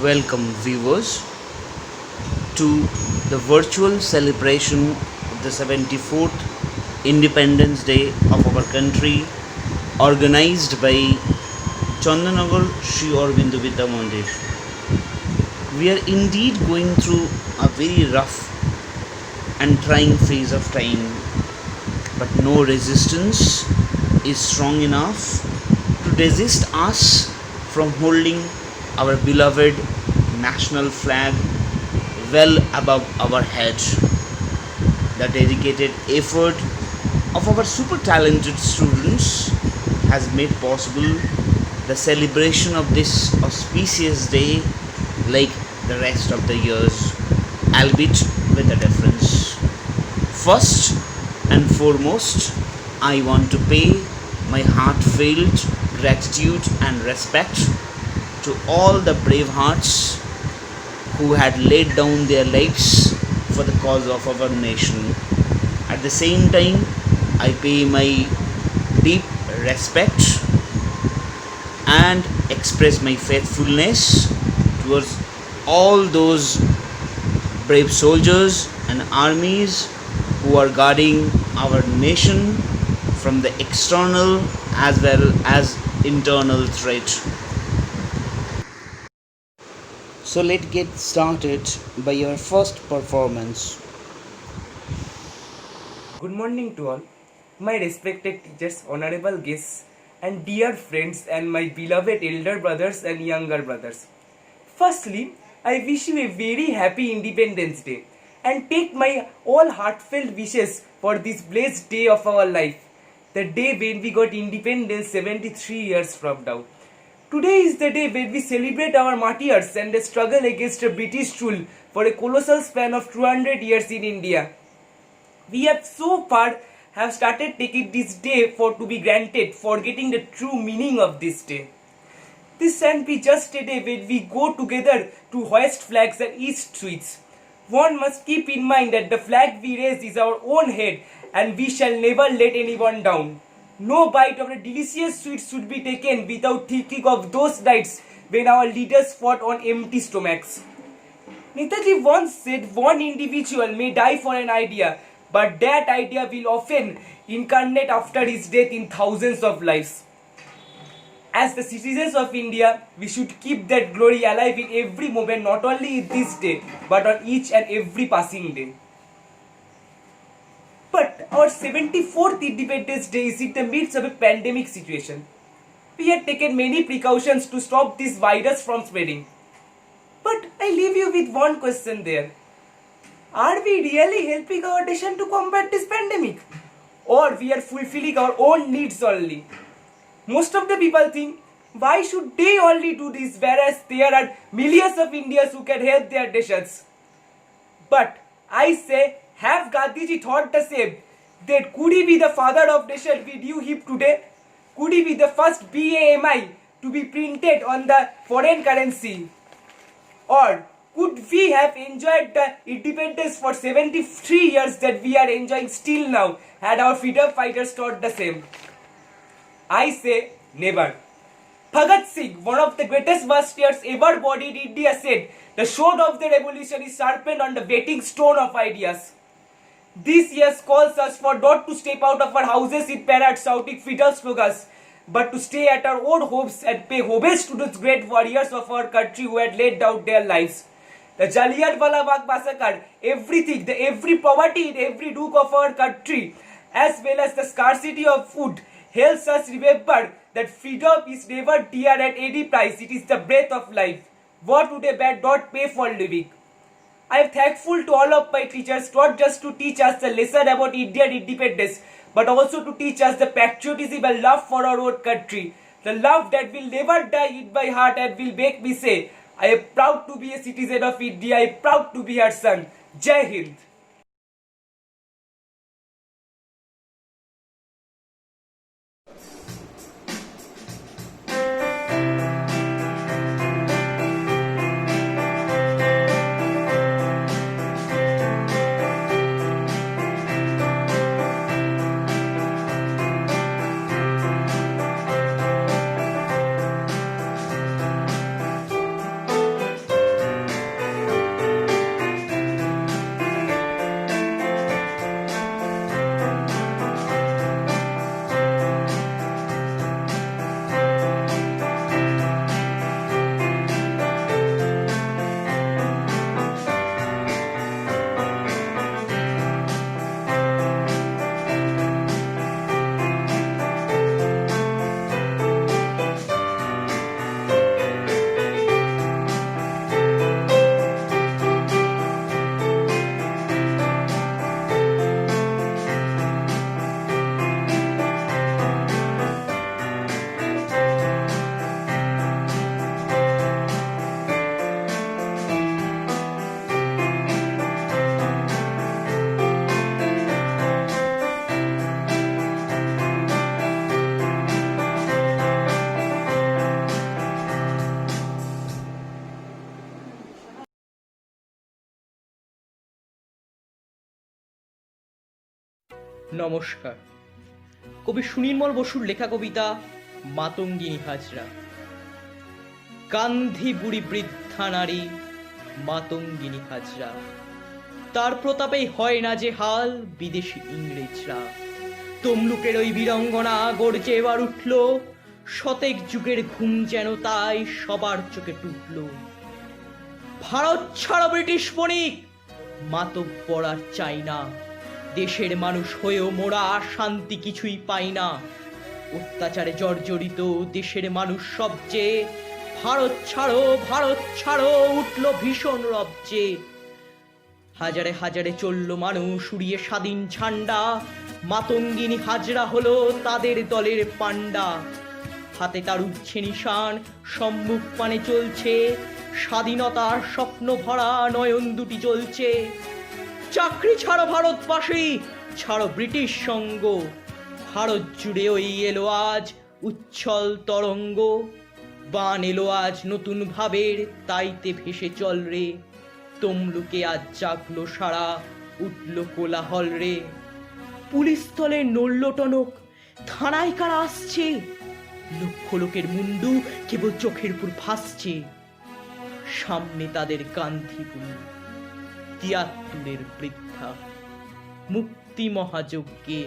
Welcome, viewers, to the virtual celebration of the 74th Independence Day of our country, organized by Chandanagar Sri Aurobindo Vidya Mandir. We are indeed going through a very rough and trying phase of time, but no resistance is strong enough to resist us from holding our beloved national flag well above our head. The dedicated effort of our super talented students has made possible the celebration of this auspicious day like the rest of the years, albeit with a difference. First and foremost, I want to pay my heartfelt gratitude and respect to all the brave hearts who had laid down their lives for the cause of our nation. At the same time, I pay my deep respect and express my faithfulness towards all those brave soldiers and armies who are guarding our nation from the external as well as internal threat. So let's get started by your first performance. Good morning to all, my respected teachers, honorable guests, and dear friends, and my beloved elder brothers and younger brothers. Firstly, I wish you a very happy Independence Day and take my all heartfelt wishes for this blessed day of our life, the day when we got independence 73 years from now. Today is the day when we celebrate our martyrs and the struggle against a British rule for a colossal span of 200 years in India. We have so far have started taking this day for to be granted, forgetting the true meaning of this day. This can be just a day when we go together to hoist flags and eat sweets. One must keep in mind that the flag we raise is our own head and we shall never let anyone down. No bite of the delicious sweets should be taken without thinking of those nights when our leaders fought on empty stomachs. Netaji once said one individual may die for an idea, but that idea will often incarnate after his death in thousands of lives. As the citizens of India, we should keep that glory alive in every moment, not only in this day, but on each and every passing day. But our 74th Independence Day is in the midst of a pandemic situation. We had taken many precautions to stop this virus from spreading. But I leave you with one question there. Are we really helping our nation to combat this pandemic? Or we are fulfilling our own needs only? Most of the people think, why should they only do this whereas there are millions of Indians who can help their nations? But I say, have Gandhiji thought the same? That could he be the father of nation we knew him today? Could he be the first BAMI to be printed on the foreign currency? Or could we have enjoyed the independence for 73 years that we are enjoying still now had our freedom fighters thought the same? I say never. Bhagat Singh, one of the greatest martyrs ever born in India, said, "The sword of the revolution is sharpened on the whetting stone of ideas." This year calls us for not to step out of our houses in parade shouting freedom slogans, but to stay at our own homes and pay homage to those great warriors of our country who had laid down their lives. The Jallianwala Bagh massacre, everything, every poverty in every nook of our country, as well as the scarcity of food, helps us remember that freedom is never dear at any price. It is the breath of life. What would a man not pay for living? I am thankful to all of my teachers, not just to teach us the lesson about Indian independence, but also to teach us the patriotism and love for our own country. The love that will never die in my heart and will make me say, I am proud to be a citizen of India. I am proud to be her son. Jai Hind. নমস্কার। কবি সুনির্মল বসুর লেখা কবিতা মাতঙ্গিনী হাজরা। গান্ধী বুড়ি বৃদ্ধা নারী মাতঙ্গিনী হাজরা, তার প্রতাপেই হয় না যে হাল বিদেশি ইংরেজরা। তমলুকের ওই বীরাঙ্গনা গর্জে এবার উঠল, শতেক যুগের ঘুম যেন তাই সবার চোখে টুটল। ভারত ছাড়ো ব্রিটিশ বণিক, মাতব্বর আর চাই না, দেশের মানুষ হয়েও মোরা শান্তি কিছুই পাই না। অত্যাচারে জর্জরিত দেশের মানুষ সবচেয়ে, ভারত ছাড়ো ভারত ছাড়ো উঠল ভীষণ রবচে। হাজারে হাজারে চলল মানুষ উড়িয়ে স্বাধীন ঝান্ডা, মাতঙ্গিনী হাজরা হলো তাদের দলের পান্ডা। হাতে তার উঠছে নিশান, সম্মুখ পানে চলছে, স্বাধীনতার স্বপ্ন ভরা নয়ন দুটি জ্বলছে। চাকরি ছাড়ো ভারতবাসী, ছাড়ো ব্রিটিশ সঙ্গ, ভারত জুড়ে ওই এলো আজ উচ্ছল তরঙ্গ। বান এলো আজ নতুন ভাবের, তাইতে ভেসে চল রে, তমলুকে আজ জাগলো সারা, উঠল কোলাহল রে। পুলিশ স্থলে নড়ল টনক, থানায় কারা আসছে, লক্ষ লোকের মুন্ডু কেবল চোখের উপর ভাসছে। সামনে তাদের গান্ধী বুড়ি ৭৩ বৃদ্ধা, মুক্তি মহাযজ্ঞে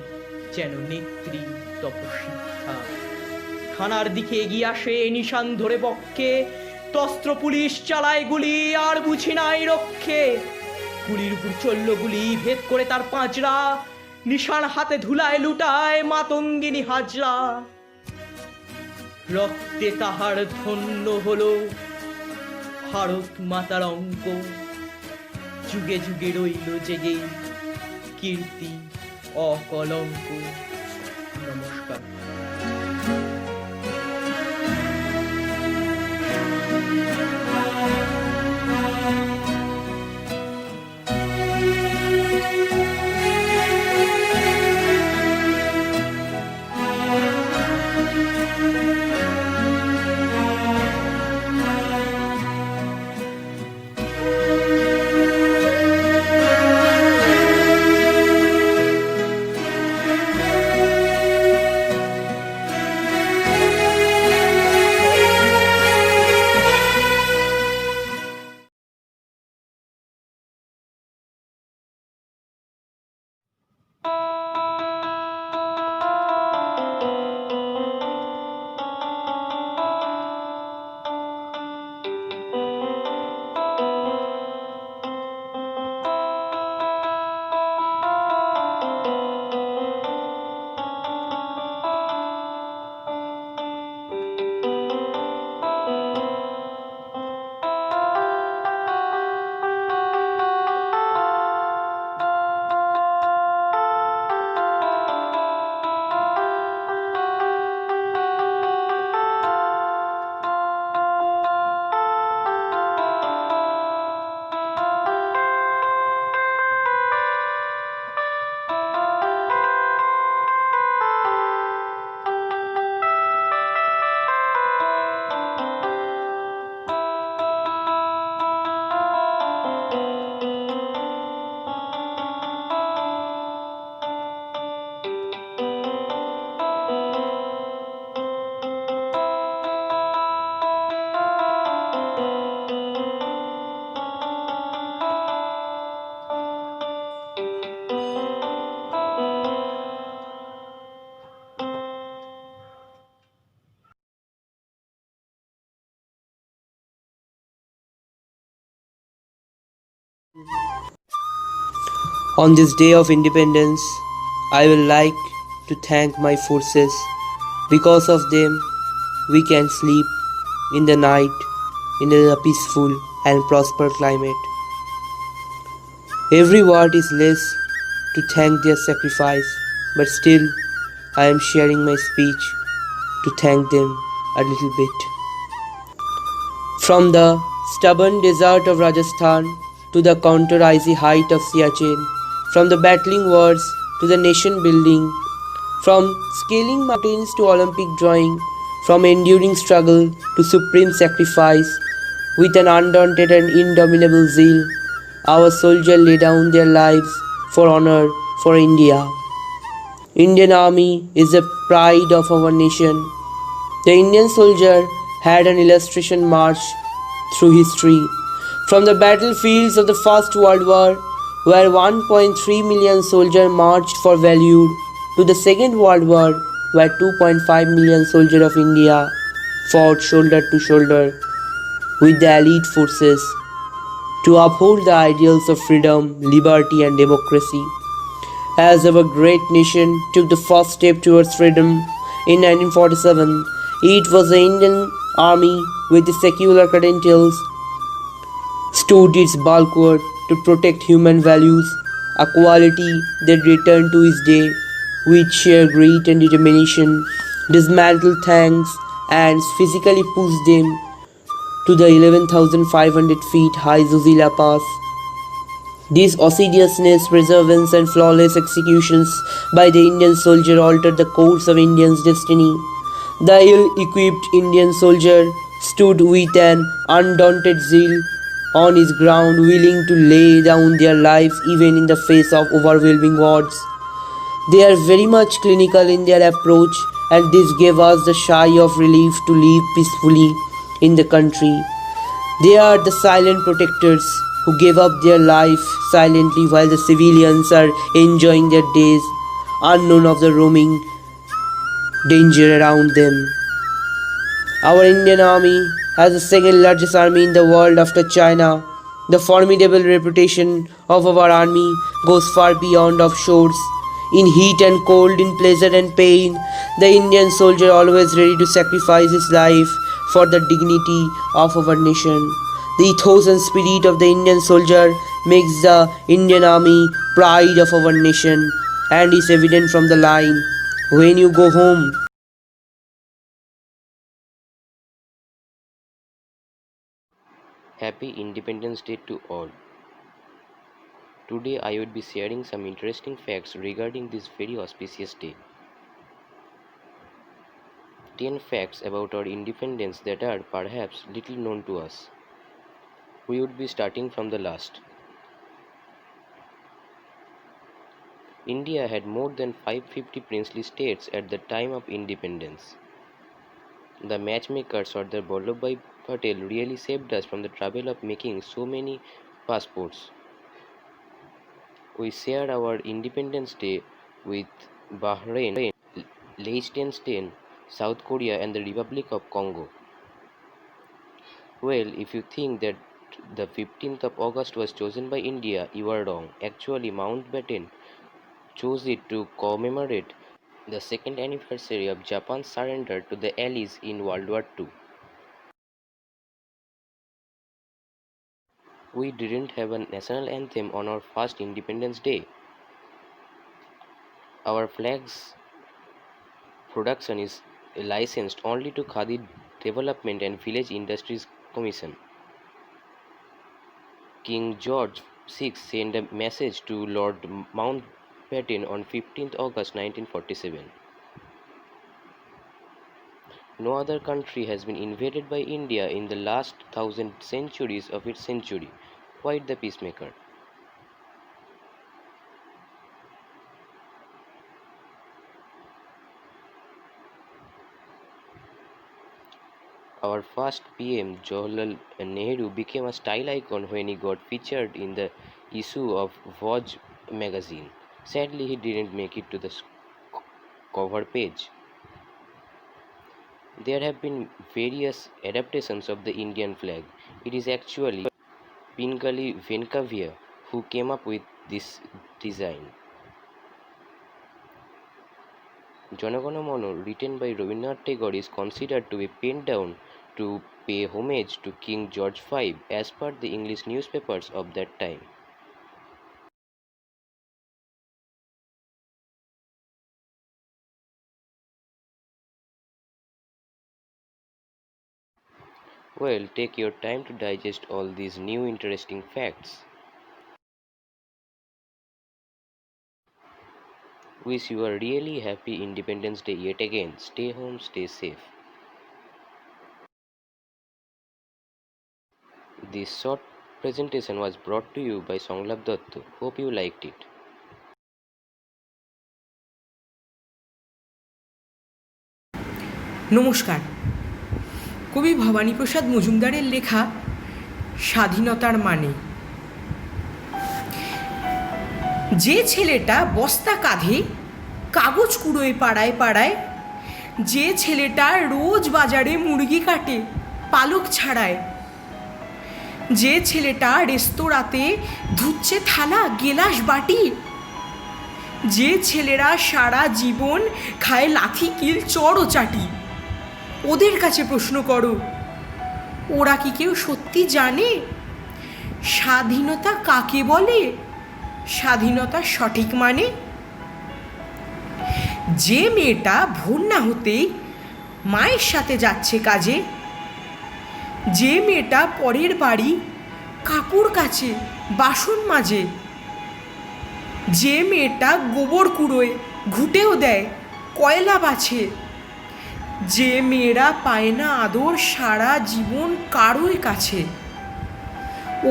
যেন নেত্রী তপসিদ্ধা। থানার দিকে এগিয়ে আসে নিশান ধরে বক্ষে, তস্ত্র পুলিশ চালায় গুলি আর বুঝি নাই রক্ষে। গুলির উপর চলল গুলি, ভেদ করে তার পাঁজরা, নিশান হাতে ধুলায় লুটায় মাতঙ্গিনী হাজরা। রক্তে তাহার ধন্য হলো ভারত মাতার অঙ্ক, যুগে যুগে রইল জেগে কীর্তি অকলঙ্ক। নমস্কার। On this day of independence, I will like to thank my forces. Because of them, we can sleep in the night in a peaceful and prosper climate. Every word is less to thank their sacrifice, but still I am sharing my speech to thank them a little bit. From the stubborn desert of Rajasthan to the counter-icy height of Siachen, from the battling wars to the nation building, from scaling mountains to Olympic drawing, from enduring struggle to supreme sacrifice, with an undaunted and indomitable zeal, our soldiers lay down their lives for honor, for India. Indian Army is the pride of our nation. The Indian soldier had an illustration march through history. From the battlefields of the First World War, where 1.3 million soldiers marched for valor, to the Second World War, where 2.5 million soldiers of India fought shoulder to shoulder with the elite forces to uphold the ideals of freedom, liberty, and democracy. As our great nation took the first step towards freedom in 1947, it was the Indian Army with the secular credentials stood its bulwark to protect human values, a quality that returned to its day with sheer grit and determination, dismantled tanks and physically pushed them to the 11,500 feet high Zozila Pass. This assiduousness, perseverance, and flawless executions by the Indian soldier altered the course of India's destiny. The ill-equipped Indian soldier stood with an undaunted zeal on his ground, willing to lay down their lives even in the face of overwhelming odds. They are very much clinical in their approach, and this gave us the sigh of relief to live peacefully in the country. They are the silent protectors who gave up their life silently while the civilians are enjoying their days, unknown of the roaming danger around them. Our Indian Army has the second largest army in the world after China. The formidable reputation of our army goes far beyond offshores. In heat and cold, in pleasure and pain, the Indian soldier always ready to sacrifice his life for the dignity of our nation. The ethos and spirit of the Indian soldier makes the Indian Army pride of our nation and is evident from the line, "When you go home, Happy Independence Day to all. Today I would be sharing some interesting facts regarding this very auspicious day. 10 facts about our independence that are perhaps little known to us. We would be starting from the last. India had more than 550 princely states at the time of independence. The matchmaker Sardar Vallabhbhai Patel really saved us from the trouble of making so many passports. We share our Independence Day with Bahrain, Liechtenstein, South Korea, and the Republic of Congo. Well, if you think that the 15th of August was chosen by India, you are wrong. Actually, Mountbatten chose it to commemorate the second anniversary of Japan's surrender to the Allies in World War II. We didn't have a national anthem on our first Independence Day. Our flag's production is licensed only to Khadi Development and Village Industries Commission. King George VI sent a message to Lord Mountbatten on 15th August 1947. No other country has been invaded by India in the last 1,000 centuries of its century. Quite the peacemaker. Our first PM, Jawaharlal Nehru, became a style icon when he got featured in the issue of Vogue magazine. Sadly, he didn't make it to the cover page. There have been various adaptations of the Indian flag. It is actually Pingali Venkavia who came up with this design. Janagana Mano, written by Rabindranath Tagore, is considered to be penned down to pay homage to King George V as per the English newspapers of that time. Well, take your time to digest all these new interesting facts. Wish you a really happy Independence Day yet again. Stay home, stay safe. This short presentation was brought to you by Songlab Datto. Hope you liked it. নমস্কার। কবি ভবানীপ্রসাদ মজুমদারের লেখা স্বাধীনতার মানে। যে ছেলেটা বস্তা কাঁধে কাগজ কুড়োয় পাড়ায় পাড়ায়, যে ছেলেটা রোজ বাজারে মুরগি কাটে পালক ছাড়ায়, যে ছেলেটা রেস্তোরাঁতে ধুচ্ছে থালা গেলাস বাটি, যে ছেলেরা সারা জীবন খায় লাথি কিল চড় ও চাটি, ওদের কাছে প্রশ্ন করো, ওরা কি কেউ সত্যি জানে স্বাধীনতা কাকে বলে, স্বাধীনতার সঠিক মানে? যে মেয়েটা ভোর না হতেই মায়ের সাথে যাচ্ছে কাজে, যে মেয়েটা পরের বাড়ি কাপড় কাচে বাসন মাজে, যে মেয়েটা গোবর কুড়োয় ঘুঁটেও দেয় কয়লা বাছে, যে মেয়েরা পায় না আদর সারা জীবন কারোর কাছে,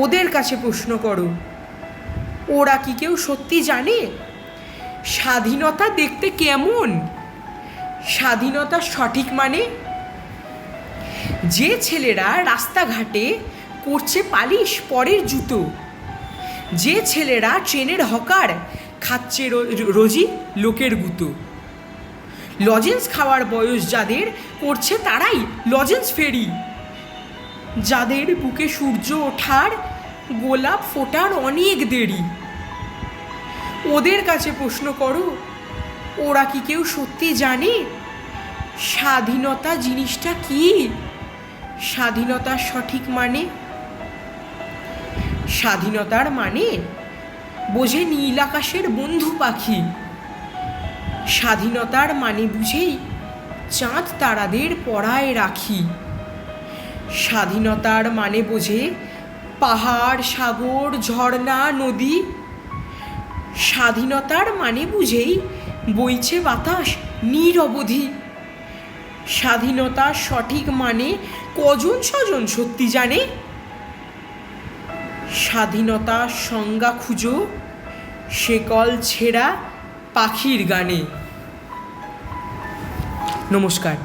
ওদের কাছে প্রশ্ন করো, ওরা কি কেউ সত্যি জানে স্বাধীনতা দেখতে কেমন, স্বাধীনতার সঠিক মানে? যে ছেলেরা রাস্তাঘাটে করছে পালিশ পরের জুতো, যে ছেলেরা ট্রেনের হকার খাচ্ছে রোজই লোকের গুঁতো, লজেন্স খাওয়ার বয়স যাদের করছে তারাই লজেন্স ফেরি, যাদের বুকে সূর্য ওঠার গোলাপ ফোটার অনেক দেরি, ওদের কাছে প্রশ্ন করো, ওরা কি কেউ সত্যি জানে স্বাধীনতা জিনিসটা কি, স্বাধীনতার সঠিক মানে? স্বাধীনতার মানে বোঝে নীল আকাশের বন্ধু পাখি, স্বাধীনতার মানে বুঝেই চাঁদ তারাদের পড়ায় রাখি, স্বাধীনতার মানে বোঝে পাহাড় সাগর ঝর্ণা নদী, স্বাধীনতার মানে বুঝেই বইছে বাতাস নিরবধি, স্বাধীনতার সঠিক মানে কজন স্বজন সত্যি জানে? স্বাধীনতার সংজ্ঞা খুঁজো শেকল ছেঁড়া পাখির গানে। নমস্কার।